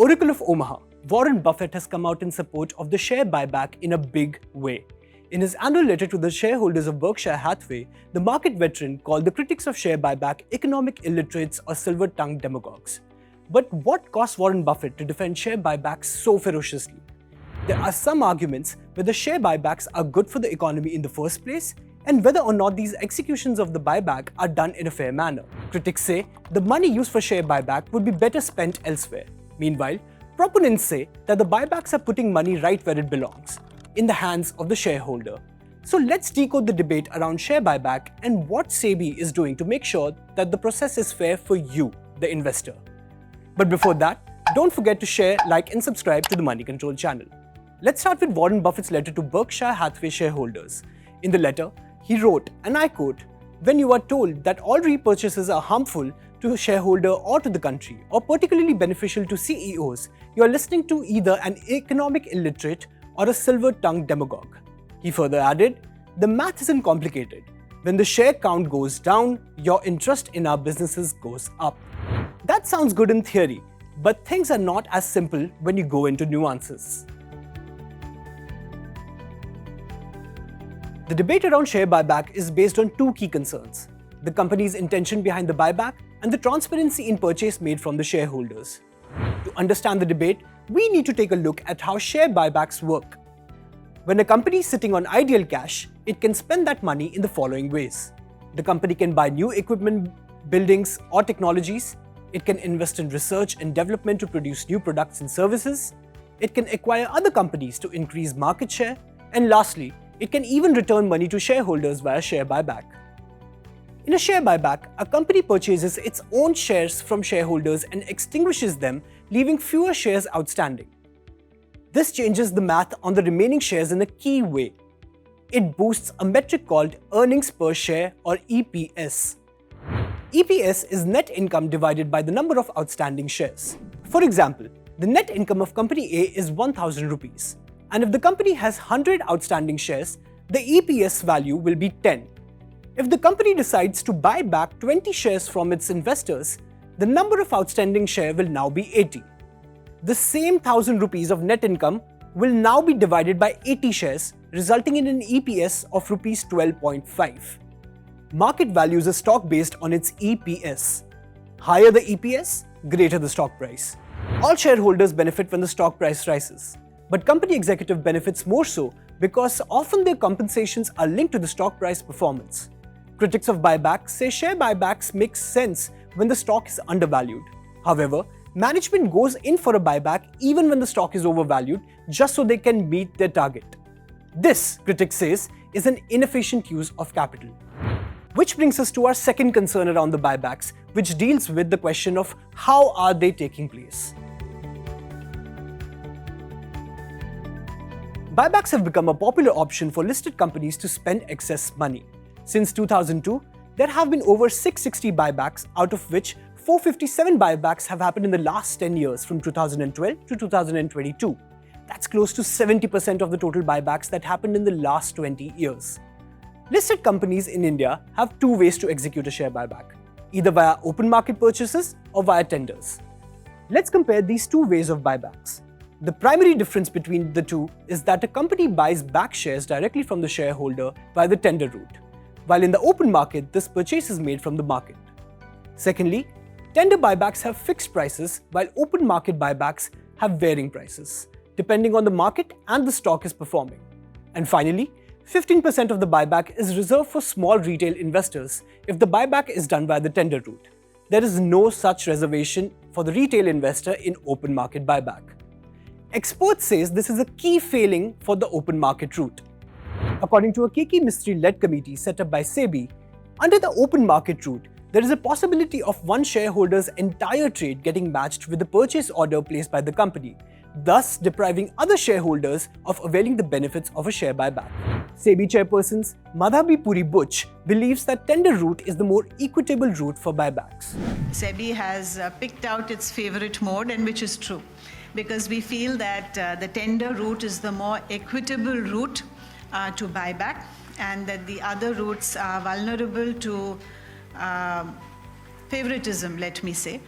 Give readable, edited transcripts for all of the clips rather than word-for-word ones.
Oracle of Omaha, Warren Buffett has come out in support of the share buyback in a big way. In his annual letter to the shareholders of Berkshire Hathaway, the market veteran called the critics of share buyback economic illiterates or silver-tongued demagogues. But what caused Warren Buffett to defend share buybacks so ferociously? There are some arguments whether share buybacks are good for the economy in the first place and whether or not these executions of the buyback are done in a fair manner. Critics say the money used for share buyback would be better spent elsewhere. Meanwhile, proponents say that the buybacks are putting money right where it belongs, in the hands of the shareholder. So let's decode the debate around share buyback and what SEBI is doing to make sure that the process is fair for you, the investor. But before that, don't forget to share, like and subscribe to the Money Control channel. Let's start with Warren Buffett's letter to Berkshire Hathaway shareholders. In the letter, he wrote, and I quote, "When you are told that all repurchases are harmful to a shareholder or to the country, or particularly beneficial to CEOs, you are listening to either an economic illiterate or a silver-tongued demagogue." He further added, "The math isn't complicated. When the share count goes down, your interest in our businesses goes up." That sounds good in theory, but things are not as simple when you go into nuances. The debate around share buyback is based on two key concerns: the company's intention behind the buyback and the transparency in purchase made from the shareholders. To understand the debate, we need to take a look at how share buybacks work. When a company is sitting on ideal cash, it can spend that money in the following ways. The company can buy new equipment, buildings, or technologies. It can invest in research and development to produce new products and services. It can acquire other companies to increase market share. And lastly, it can even return money to shareholders via share buyback. In a share buyback, a company purchases its own shares from shareholders and extinguishes them, leaving fewer shares outstanding. This changes the math on the remaining shares in a key way. It boosts a metric called earnings per share, or EPS. EPS is net income divided by the number of outstanding shares. For example, the net income of company A is 1,000 rupees. And if the company has 100 outstanding shares, the EPS value will be 10. If the company decides to buy back 20 shares from its investors, the number of outstanding shares will now be 80. The same 1,000 rupees of net income will now be divided by 80 shares, resulting in an EPS of rupees 12.5. Market values a stock based on its EPS. Higher the EPS, greater the stock price. All shareholders benefit when the stock price rises. But company executive benefits more so because often their compensations are linked to the stock price performance. Critics of buybacks say share buybacks make sense when the stock is undervalued. However, management goes in for a buyback even when the stock is overvalued just so they can meet their target. This, critics says, is an inefficient use of capital. Which brings us to our second concern around the buybacks, which deals with the question of how are they taking place. Buybacks have become a popular option for listed companies to spend excess money. Since 2002, there have been over 660 buybacks, out of which 457 buybacks have happened in the last 10 years from 2012 to 2022. That's close to 70% of the total buybacks that happened in the last 20 years. Listed companies in India have two ways to execute a share buyback, either via open market purchases or via tenders. Let's compare these two ways of buybacks. The primary difference between the two is that a company buys back shares directly from the shareholder via the tender route, while in the open market, this purchase is made from the market. Secondly, tender buybacks have fixed prices, while open market buybacks have varying prices, depending on the market and the stock is performing. And finally, 15% of the buyback is reserved for small retail investors if the buyback is done via the tender route. There is no such reservation for the retail investor in open market buyback. Experts say this is a key failing for the open market route. According to a KK Mistry-led committee set up by SEBI, under the open market route, there is a possibility of one shareholder's entire trade getting matched with the purchase order placed by the company, thus depriving other shareholders of availing the benefits of a share buyback. SEBI chairperson Madhabi Puri Butch believes that tender route is the more equitable route for buybacks. SEBI has picked out its favorite mode, and which is true, because we feel that the tender route is the more equitable route to buyback, and that the other routes are vulnerable to favoritism, let me say.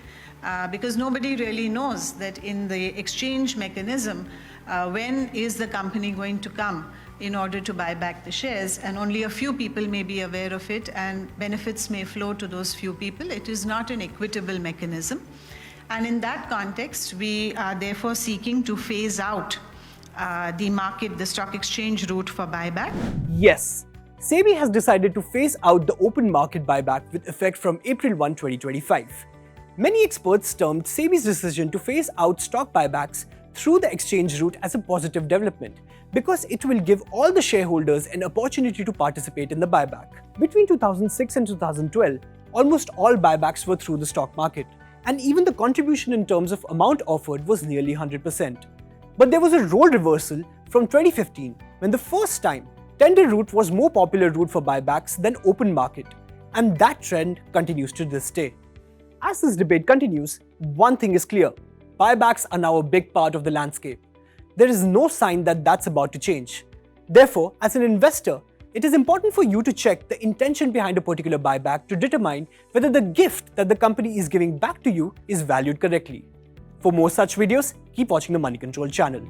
because nobody really knows that in the exchange mechanism, when is the company going to come in order to buy back the shares, and only a few people may be aware of it, and benefits may flow to those few people. It is not an equitable mechanism. And in that context, we are therefore seeking to phase out the stock exchange route for buyback. Yes, SEBI has decided to phase out the open market buyback with effect from April 1, 2025. Many experts termed SEBI's decision to phase out stock buybacks through the exchange route as a positive development, because it will give all the shareholders an opportunity to participate in the buyback. Between 2006 and 2012, almost all buybacks were through the stock market, and even the contribution in terms of amount offered was nearly 100%. But there was a role reversal from 2015, when the first time tender route was more popular route for buybacks than open market, and that trend continues to this day. As this debate continues, one thing is clear: buybacks are now a big part of the landscape. There is no sign that that's about to change. Therefore, as an investor, it is important for you to check the intention behind a particular buyback to determine whether the gift that the company is giving back to you is valued correctly. For more such videos, keep watching the Money Control channel.